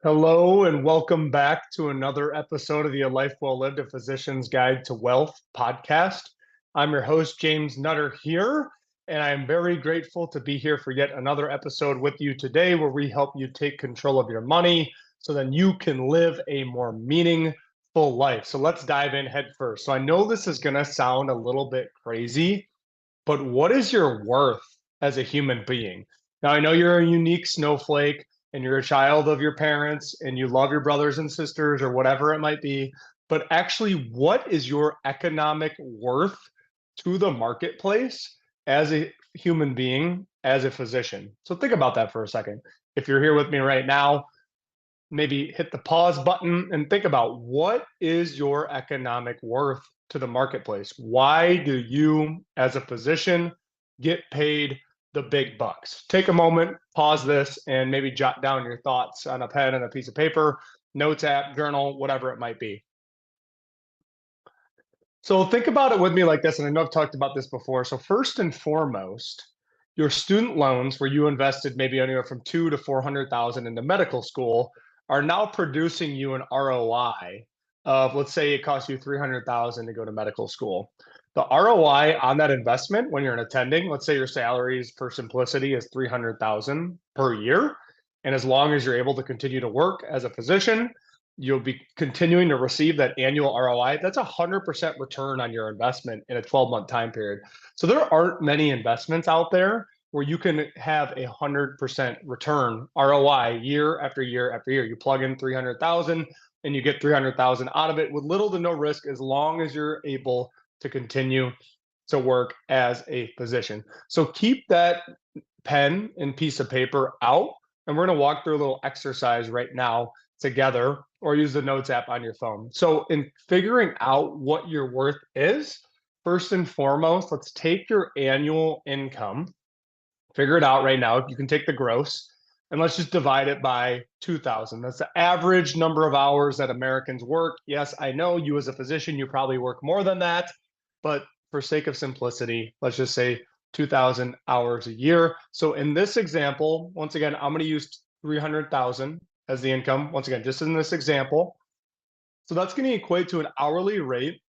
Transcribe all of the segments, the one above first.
Hello and welcome back to another episode of the A Life Well Lived, a Physician's Guide to Wealth podcast. I'm your host, James Nutter here, and I am very grateful to be here for yet another episode with you today where we help you take control of your money so then you can live a more meaningful life. So let's dive in head first. So I know this is going to sound a little bit crazy, but what is your worth as a human being? Now, I know you're a unique snowflake and you're a child of your parents and you love your brothers and sisters or whatever it might be, but actually, what is your economic worth to the marketplace as a human being, as a physician? So think about that for a second. If you're here with me right now, maybe hit the pause button and think about what is your economic worth to the marketplace? Why do you, as a physician, get paid the big bucks? Take a moment, pause this, and maybe jot down your thoughts on a pen and a piece of paper, notes app, journal, whatever it might be. So think about it with me like this, and I know I've talked about this before. So first and foremost, your student loans, where you invested maybe anywhere from 2 to 400,000 into medical school, are now producing you an ROI of, let's say, it costs you 300,000 to go to medical school. The ROI on that investment, when you're an attending, let's say your salaries for simplicity is 300,000 per year, and as long as you're able to continue to work as a physician, you'll be continuing to receive that annual ROI. That's 100% return on your investment in a 12-month time period. So there aren't many investments out there where you can have 100% return ROI year after year after year. You plug in 300,000 and you get 300,000 out of it with little to no risk as long as you're able to continue to work as a physician. So keep that pen and piece of paper out, and we're going to walk through a little exercise right now together, or use the notes app on your phone. So in figuring out what your worth is, first and foremost, let's take your annual income, figure it out right now. You can take the gross and let's just divide it by 2,000. That's the average number of hours that Americans work. Yes, I know you as a physician, you probably work more than that, but for sake of simplicity, let's just say 2,000 hours a year. So in this example, once again, I'm going to use 300,000 as the income. Once again, just in this example. So that's going to equate to an hourly rate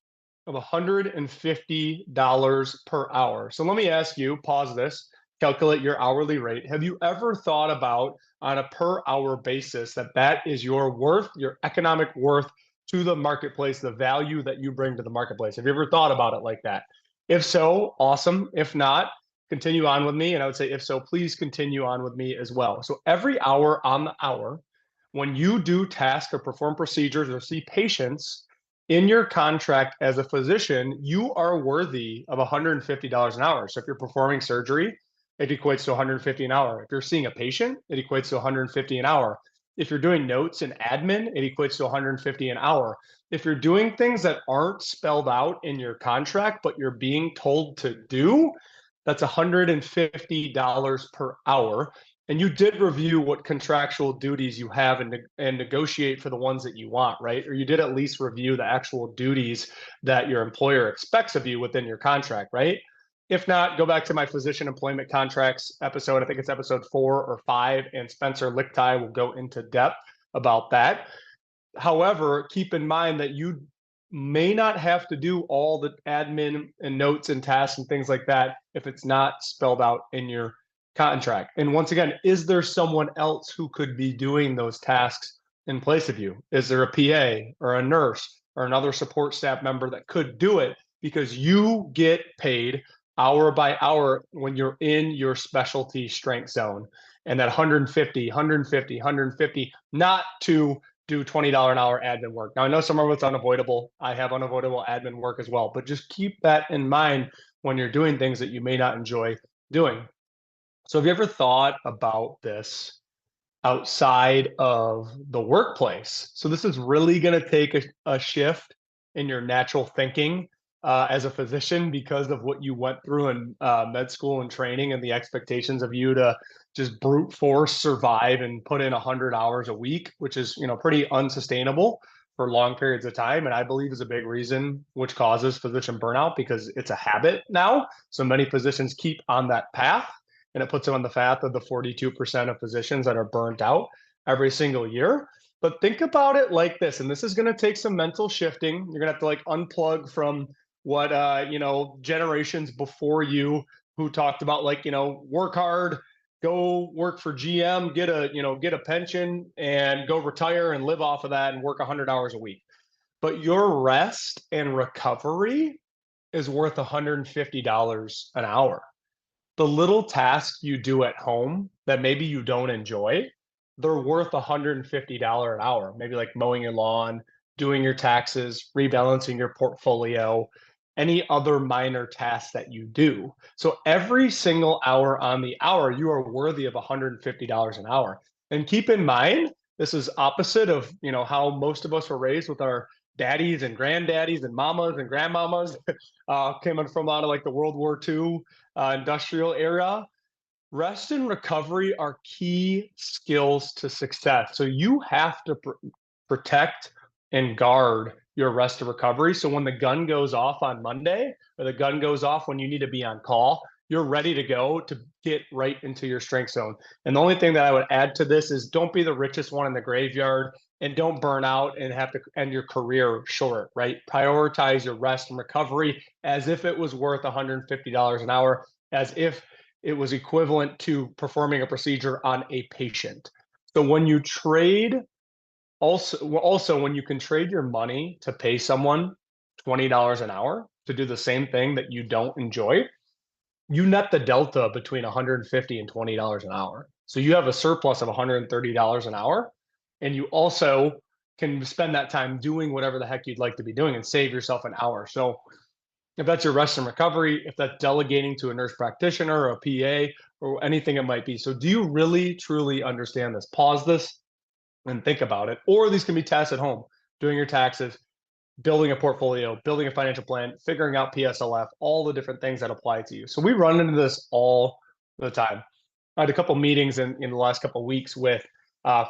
of $150 per hour. So let me ask you, pause this, calculate your hourly rate. Have you ever thought about on a per hour basis that is your worth, your economic worth to the marketplace, the value that you bring to the marketplace? Have you ever thought about it like that? If so, awesome. If not, continue on with me. And I would say, if so, please continue on with me as well. So every hour on the hour, when you do tasks or perform procedures or see patients, in your contract as a physician, you are worthy of $150 an hour. So if you're performing surgery, it equates to 150 an hour. If you're seeing a patient, it equates to 150 an hour. If you're doing notes and admin, it equates to 150 an hour. If you're doing things that aren't spelled out in your contract, but you're being told to do, that's $150 per hour. And you did review what contractual duties you have and negotiate for the ones that you want, right? Or you did at least review the actual duties that your employer expects of you within your contract, right? If not, go back to my physician employment contracts episode. I think it's episode 4 or 5, and Spencer Lichtai will go into depth about that. However, keep in mind that you may not have to do all the admin and notes and tasks and things like that if it's not spelled out in your contract. And once again, is there someone else who could be doing those tasks in place of you? Is there a PA or a nurse or another support staff member that could do it? Because you get paid hour by hour when you're in your specialty strength zone. And that 150, 150, 150, not to do $20 an hour admin work. Now, I know some of it's unavoidable. I have unavoidable admin work as well, but just keep that in mind when you're doing things that you may not enjoy doing. So have you ever thought about this outside of the workplace? So this is really going to take a shift in your natural thinking as a physician because of what you went through in med school and training and the expectations of you to just brute force survive and put in 100 hours a week, which is, pretty unsustainable for long periods of time. And I believe is a big reason which causes physician burnout because it's a habit now. So many physicians keep on that path, and it puts them on the path of the 42% of physicians that are burnt out every single year. But think about it like this, and this is going to take some mental shifting. You're going to have to like unplug from what generations before you who talked about like, work hard, go work for GM, get a pension and go retire and live off of that and work 100 hours a week. But your rest and recovery is worth $150 an hour. The little tasks you do at home that maybe you don't enjoy, they're worth $150 an hour. Maybe like mowing your lawn, doing your taxes, rebalancing your portfolio, any other minor tasks that you do. So every single hour on the hour, you are worthy of $150 an hour. And keep in mind, this is opposite of, how most of us were raised with our daddies and granddaddies and mamas and grandmamas, coming from out of like the World War II industrial era. Rest and recovery are key skills to success. So you have to protect and guard your rest and recovery. So when the gun goes off on Monday, or the gun goes off when you need to be on call, you're ready to go to get right into your strength zone. And the only thing that I would add to this is don't be the richest one in the graveyard and don't burn out and have to end your career short, right? Prioritize your rest and recovery as if it was worth $150 an hour, as if it was equivalent to performing a procedure on a patient. So when you trade, also when you can trade your money to pay someone $20 an hour to do the same thing that you don't enjoy, you net the delta between 150 and $20 an hour. So you have a surplus of $130 an hour, and you also can spend that time doing whatever the heck you'd like to be doing and save yourself an hour. So if that's your rest and recovery, if that's delegating to a nurse practitioner or a PA or anything it might be. So do you really, truly understand this? Pause this and think about it. Or these can be tasks at home, doing your taxes, building a portfolio, building a financial plan, figuring out PSLF, all the different things that apply to you. So we run into this all the time. I had a couple meetings in the last couple of weeks with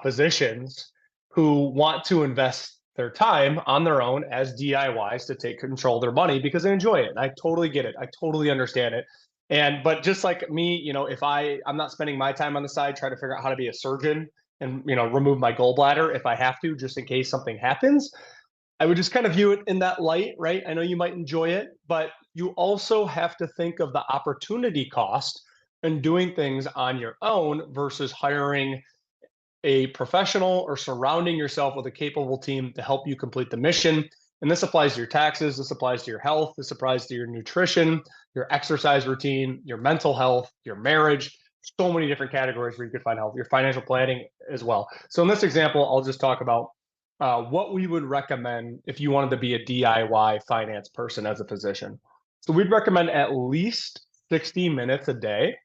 physicians who want to invest their time on their own as DIYs to take control of their money because they enjoy it. And I totally get it. I totally understand it. But just like me, if I'm not spending my time on the side trying to figure out how to be a surgeon and remove my gallbladder if I have to, just in case something happens, I would just kind of view it in that light, right? I know you might enjoy it, but you also have to think of the opportunity cost and doing things on your own versus hiring a professional or surrounding yourself with a capable team to help you complete the mission. And this applies to your taxes, this applies to your health, this applies to your nutrition, your exercise routine, your mental health, your marriage, so many different categories where you could find help, your financial planning as well. So in this example, I'll just talk about what we would recommend if you wanted to be a DIY finance person as a physician. So we'd recommend at least 60 minutes a day,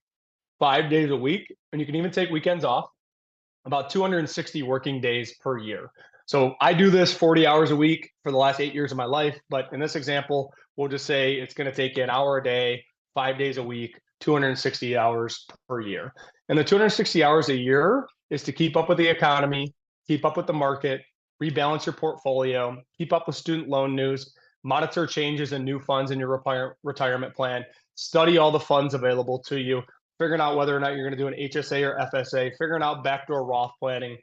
5 days a week, and you can even take weekends off, about 260 working days per year. So I do this 40 hours a week for the last 8 years of my life, but in this example, we'll just say it's going to take you an hour a day, 5 days a week, 260 hours per year. And the 260 hours a year is to keep up with the economy, keep up with the market, rebalance your portfolio, keep up with student loan news, monitor changes in new funds in your retirement plan, study all the funds available to you, figuring out whether or not you're going to do an HSA or FSA, figuring out backdoor Roth planning,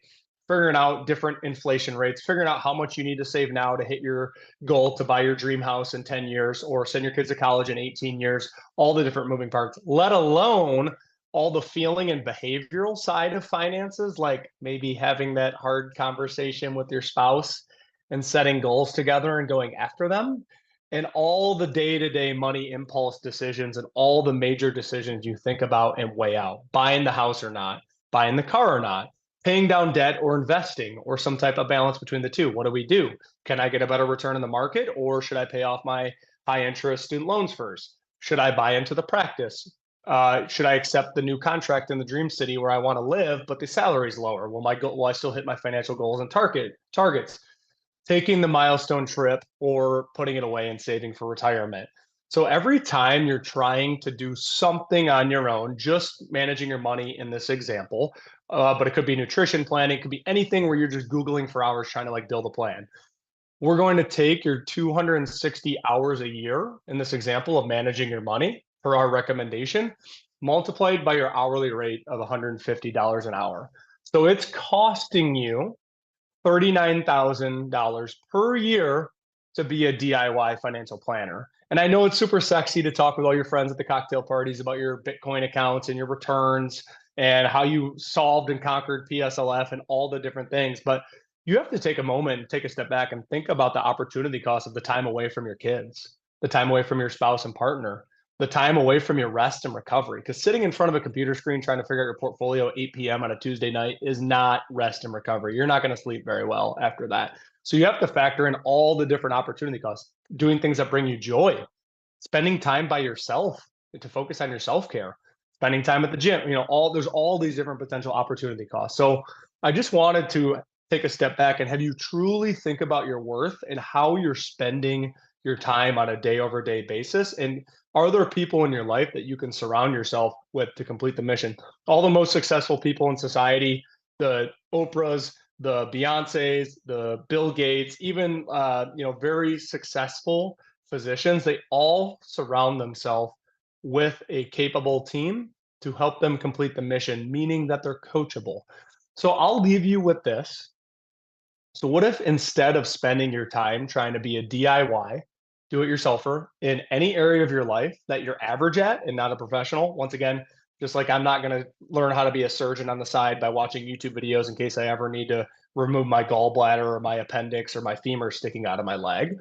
figuring out different inflation rates, figuring out how much you need to save now to hit your goal to buy your dream house in 10 years or send your kids to college in 18 years, all the different moving parts, let alone all the feeling and behavioral side of finances, like maybe having that hard conversation with your spouse and setting goals together and going after them, and all the day-to-day money impulse decisions and all the major decisions you think about and weigh out, buying the house or not, buying the car or not, paying down debt or investing or some type of balance between the two. What do we do? Can I get a better return in the market, or should I pay off my high interest student loans first? Should I buy into the practice? Should I accept the new contract in the dream city where I want to live, but the salary is lower? Will I still hit my financial goals and targets? Taking the milestone trip or putting it away and saving for retirement. So every time you're trying to do something on your own, just managing your money in this example, but it could be nutrition planning, it could be anything where you're just Googling for hours trying to like build a plan. We're going to take your 260 hours a year in this example of managing your money per our recommendation, multiplied by your hourly rate of $150 an hour. So it's costing you $39,000 per year to be a DIY financial planner. And I know it's super sexy to talk with all your friends at the cocktail parties about your Bitcoin accounts and your returns and how you solved and conquered PSLF and all the different things. But you have to take a moment and take a step back and think about the opportunity cost of the time away from your kids, the time away from your spouse and partner, the time away from your rest and recovery. Because sitting in front of a computer screen trying to figure out your portfolio at 8 p.m. on a Tuesday night is not rest and recovery. You're not going to sleep very well after that. So you have to factor in all the different opportunity costs, doing things that bring you joy, spending time by yourself to focus on your self-care, spending time at the gym, there's all these different potential opportunity costs. So I just wanted to take a step back and have you truly think about your worth and how you're spending your time on a day over day basis. And are there people in your life that you can surround yourself with to complete the mission? All the most successful people in society, the Oprahs, the Beyoncés, the Bill Gates, even very successful physicians, they all surround themselves with a capable team to help them complete the mission, meaning that they're coachable. So I'll leave you with this. So what if instead of spending your time trying to be a DIY, do-it-yourselfer in any area of your life that you're average at and not a professional? Once again, just like I'm not going to learn how to be a surgeon on the side by watching YouTube videos in case I ever need to remove my gallbladder or my appendix or my femur sticking out of my leg.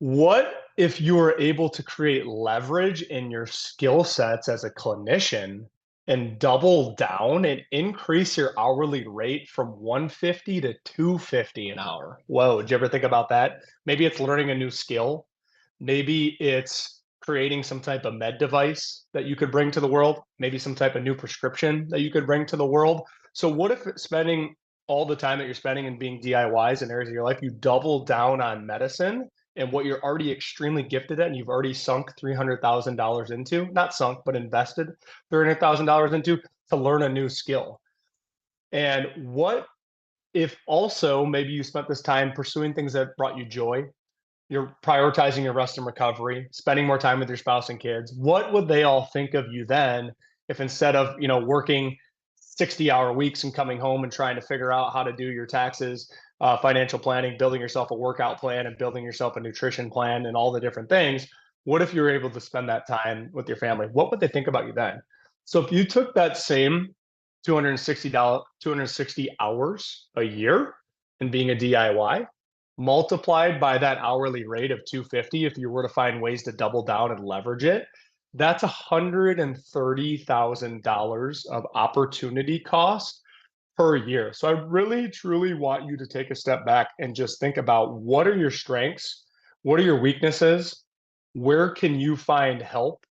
What if you were able to create leverage in your skill sets as a clinician and double down and increase your hourly rate from 150 to 250 an hour? Whoa, did you ever think about that? Maybe it's learning a new skill. Maybe it's creating some type of med device that you could bring to the world, maybe some type of new prescription that you could bring to the world. So what if spending all the time that you're spending in being DIYs in areas of your life, you double down on medicine and what you're already extremely gifted at and you've already sunk $300,000 into, not sunk, but invested $300,000 into to learn a new skill? And what if also maybe you spent this time pursuing things that brought you joy? You're prioritizing your rest and recovery, spending more time with your spouse and kids. What would they all think of you then if instead of, working 60-hour weeks and coming home and trying to figure out how to do your taxes, financial planning, building yourself a workout plan and building yourself a nutrition plan and all the different things, what if you were able to spend that time with your family? What would they think about you then? So if you took that same $260 hours a year and being a DIY, multiplied by that hourly rate of 250, if you were to find ways to double down and leverage it, that's $130,000 of opportunity cost per year. So I really, truly want you to take a step back and just think about what are your strengths? What are your weaknesses? Where can you find help?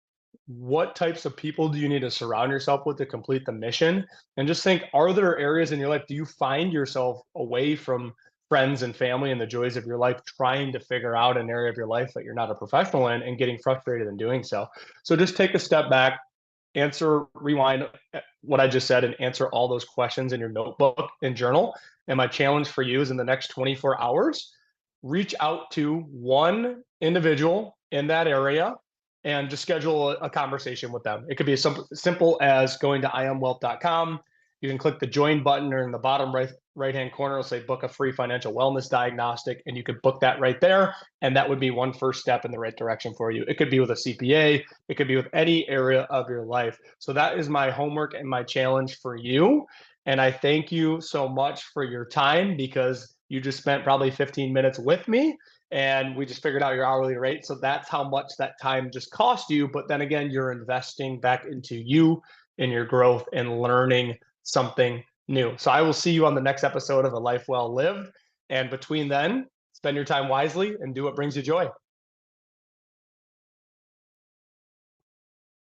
What types of people do you need to surround yourself with to complete the mission? And just think, are there areas in your life, do you find yourself away from friends and family and the joys of your life trying to figure out an area of your life that you're not a professional in and getting frustrated in doing so? So just take a step back, rewind what I just said and answer all those questions in your notebook and journal. And my challenge for you is in the next 24 hours, reach out to one individual in that area and just schedule a conversation with them. It could be as simple as going to iamwealth.com. You can click the join button, or in the bottom right hand corner, it'll say book a free financial wellness diagnostic, and you could book that right there. And that would be one first step in the right direction for you. It could be with a CPA, it could be with any area of your life. So that is my homework and my challenge for you. And I thank you so much for your time, because you just spent probably 15 minutes with me and we just figured out your hourly rate. So that's how much that time just cost you. But then again, you're investing back into you and your growth and learning something new. So I will see you on the next episode of A Life Well Lived. And between then, spend your time wisely and do what brings you joy.